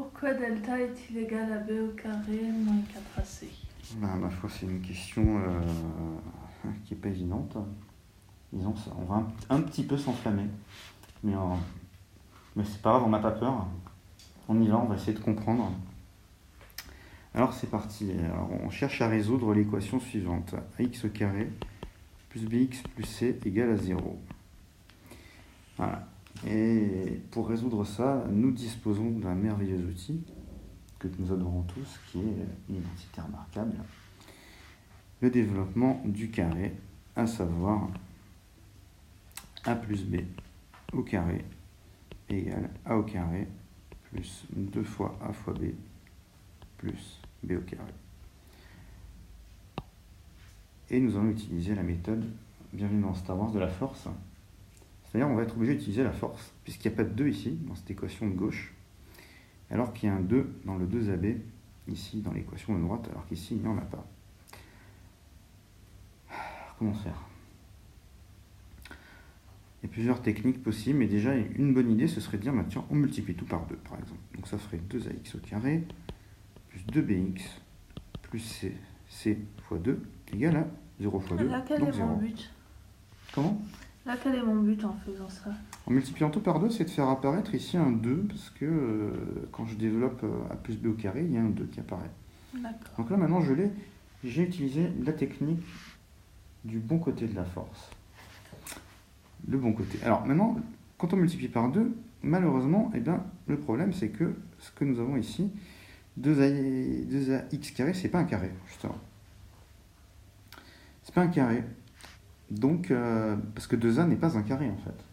Pourquoi delta est-il égal à b au carré moins 4ac? Ma foi, c'est une question qui n'est pas évidente. Disons, on va un petit peu s'enflammer. Mais c'est pas grave, on n'a pas peur. On y va, on va essayer de comprendre. Alors c'est parti. Alors, on cherche à résoudre l'équation suivante. Ax au carré plus bx plus c égale à 0. Voilà. Et pour résoudre ça, nous disposons d'un merveilleux outil que nous adorons tous, qui est une identité remarquable. Le développement du carré, à savoir a plus b au carré égale a au carré plus 2 fois a fois b plus b au carré. Et nous allons utiliser la méthode, bienvenue dans Star Wars, de la force. C'est-à-dire on va être obligé d'utiliser la force, puisqu'il n'y a pas de 2 ici, dans cette équation de gauche, alors qu'il y a un 2 dans le 2ab, ici dans l'équation de droite, alors qu'ici il n'y en a pas. Alors, comment faire? Il y a plusieurs techniques possibles, mais déjà une bonne idée, ce serait de dire, bah, tiens, on multiplie tout par 2, par exemple. Donc ça ferait 2ax au carré, plus 2bx, plus c fois 2, égale à 0 fois 2, Là, quel donc est 0. mon but? Comment? Là, quel est mon but en faisant ça? En multipliant tout par 2, c'est de faire apparaître ici un 2, parce que quand je développe a plus b au carré, il y a un 2 qui apparaît. D'accord. Donc là, maintenant, j'ai utilisé la technique du bon côté de la force. Le bon côté. Alors maintenant, quand on multiplie par 2, malheureusement, eh bien, le problème, c'est que ce que nous avons ici, 2ax carré, c'est pas un carré, justement. C'est pas un carré. Donc, parce que 2a n'est pas un carré, en fait.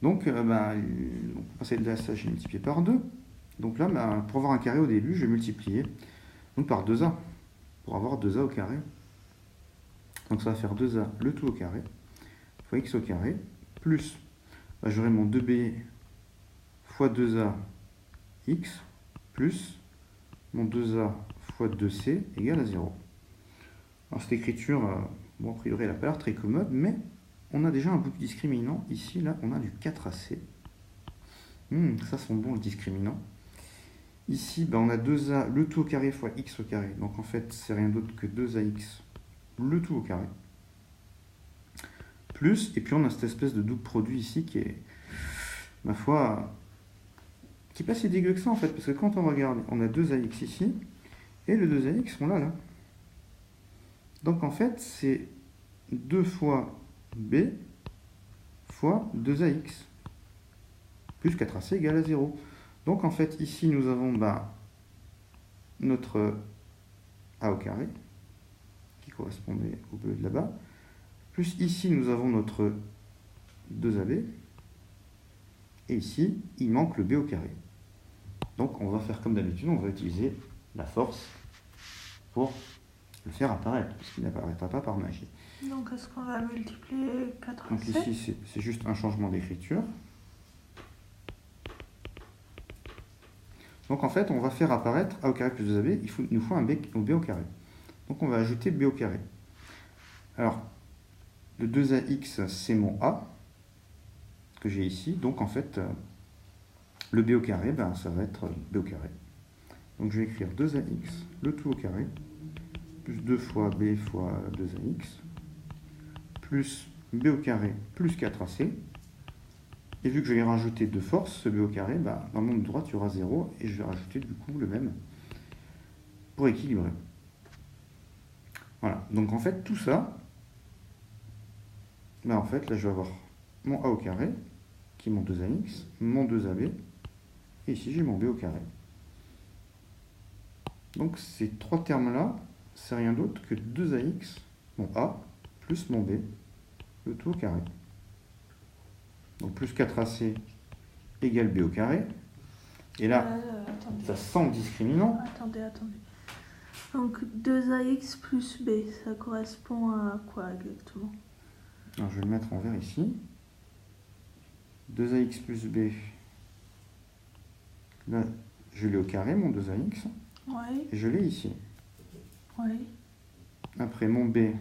Donc, on peut passer de là, ça, j'ai multiplié par 2. Donc là, pour avoir un carré au début, je vais multiplier donc, par 2a, pour avoir 2a au carré. Donc ça va faire 2a le tout au carré, fois x au carré, plus, j'aurai mon 2b fois 2a x, plus mon 2a fois 2c égale à 0. Alors cette écriture, bon, a priori, elle n'a pas l'air très commode, mais on a déjà un bout de discriminant. Ici, là, on a du 4ac. Ça sent bon, le discriminant. Ici, on a 2a le tout au carré fois x au carré. Donc en fait, c'est rien d'autre que 2ax le tout au carré. Plus, et puis on a cette espèce de double produit ici qui est, ma foi, qui n'est pas si dégueu que ça en fait, parce que quand on regarde, on a 2ax ici, et le 2ax, on l'a là. Donc en fait, c'est 2 fois b fois 2ax, plus 4ac égale à 0. Donc en fait, ici, nous avons notre a au carré, qui correspondait au bleu de là-bas, plus ici, nous avons notre 2ab, et ici, il manque le b au carré. Donc on va faire comme d'habitude, on va utiliser la force pour le faire apparaître, puisqu'il n'apparaîtra pas par magie. Donc est-ce qu'on va multiplier 4ac? Donc ici, c'est juste un changement d'écriture. Donc en fait, on va faire apparaître a au carré plus 2ab, il nous faut un b au carré. Donc on va ajouter b au carré. Alors, le 2ax, c'est mon a, que j'ai ici. Donc en fait, le b au carré, ça va être b au carré. Donc je vais écrire 2ax, le tout au carré, plus 2 fois b fois 2ax, plus b au carré plus 4ac. Et vu que je vais rajouter de force, ce b au carré, dans le monde de droite, il y aura 0, et je vais rajouter du coup le même pour équilibrer. Voilà, donc en fait, tout ça, en fait, là, je vais avoir mon a au carré, qui est mon 2ax, mon 2ab, et ici, j'ai mon b au carré. Donc, ces trois termes-là, c'est rien d'autre que 2ax, mon a, plus mon b, le tout au carré. Donc, plus 4ac égale b au carré. Et là, ça sent le discriminant. Attendez. Donc 2ax plus b, ça correspond à quoi exactement? Alors, je vais le mettre en vert ici. 2ax plus b. Là, je l'ai au carré, mon 2ax. Ouais. Et je l'ai ici. Ouais. Après, mon b,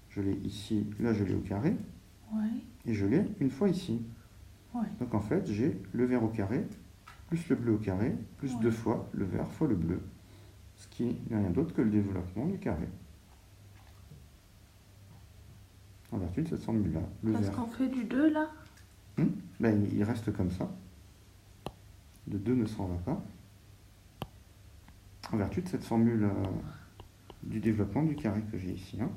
je l'ai ici. Là, je l'ai au carré. Ouais. Et je l'ai une fois ici. Ouais. Donc, en fait, j'ai le vert au carré plus le bleu au carré, plus 2 fois le vert fois le bleu, ce qui n'est rien d'autre que le développement du carré. En vertu de cette formule-là, le Parce vert... qu'on fait du 2 là. Ben, il reste comme ça. Le 2 ne s'en va pas. En vertu de cette formule du développement du carré que j'ai ici. Là,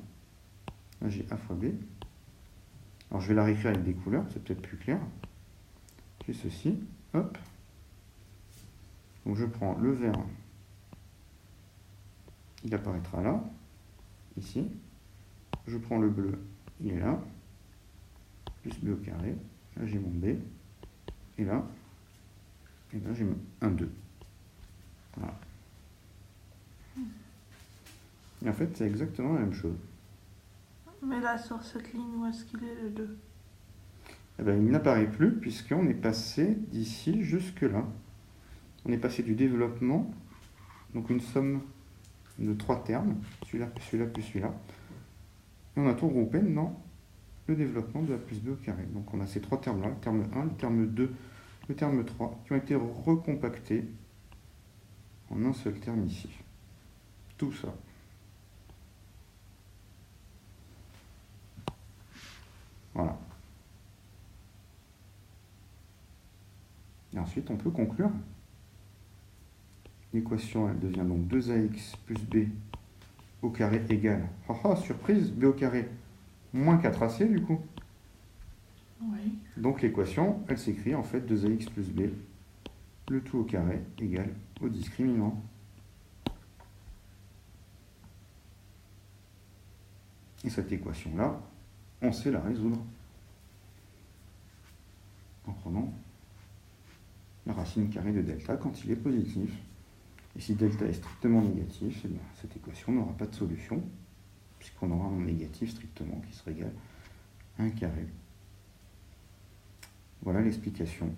j'ai A fois B. Alors je vais la réécrire avec des couleurs, c'est peut-être plus clair. J'ai ceci, hop. Donc je prends le vert, il apparaîtra là, ici. Je prends le bleu, il est là, plus B au carré. Là j'ai mon B, et là j'ai un 2. Voilà. Et en fait, c'est exactement la même chose. Mais là, sur cette ligne, où est-ce qu'il est le 2? Eh bien, il n'apparaît plus puisqu'on est passé d'ici jusque là. On est passé du développement, donc une somme de 3 termes, celui-là plus celui-là plus celui-là. Et on a tout regroupé dans le développement de A plus B au carré. Donc on a ces 3 termes-là, le terme 1, le terme 2, le terme 3, qui ont été recompactés en un seul terme ici. Tout ça. Voilà. Et ensuite, on peut conclure. L'équation, elle devient donc 2ax plus b au carré égale, surprise, b au carré moins 4ac du coup. Oui. Donc l'équation, elle s'écrit en fait 2ax plus b, le tout au carré égale au discriminant. Et cette équation-là, on sait la résoudre en prenant la racine carrée de delta quand il est positif. Et si delta est strictement négatif, eh bien, cette équation n'aura pas de solution, puisqu'on aura un négatif strictement qui sera égal à 1 carré. Voilà l'explication